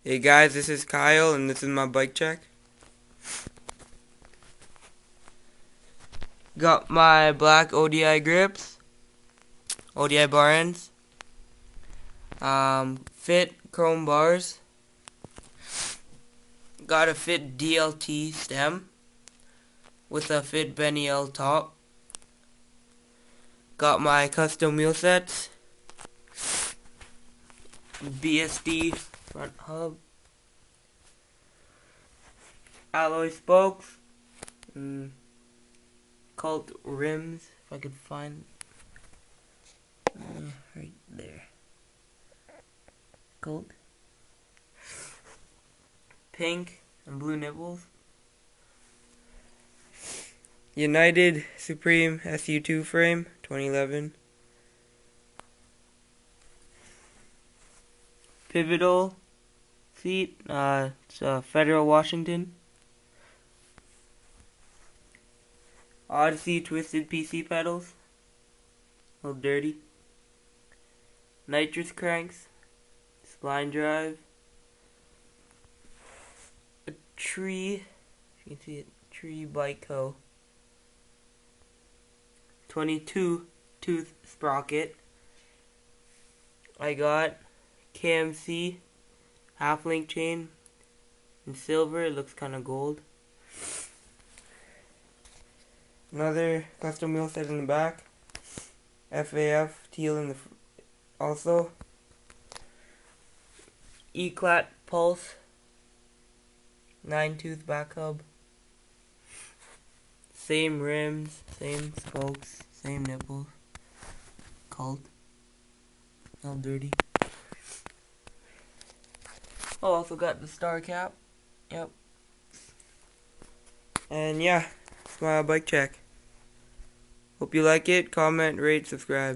Hey guys, this is Kyle and this is my bike check. Got my black ODI grips, ODI bar ends, fit chrome bars, got a fit DLT stem with a fit Benny L top, got my custom wheel sets, BSD front hub, alloy spokes, Cult rims, if I could find right there. Cult. Pink and blue nipples. United Supreme SU2 frame, 2011. Pivotal seat, it's Federal Washington. Odyssey twisted PC pedals, a little dirty. Nitrous cranks, spline drive. A tree, you can see it, tree Byco. 22 tooth sprocket. I got KMC half link chain in silver. It looks kind of gold. Another custom wheel set in the back. FAF teal in the also. Eclat pulse 9-tooth back hub. Same rims, same spokes, same nipples. Cult. All dirty. Oh, also got the star cap. Yep. And yeah, it's my bike check. Hope you like it. Comment, rate, subscribe.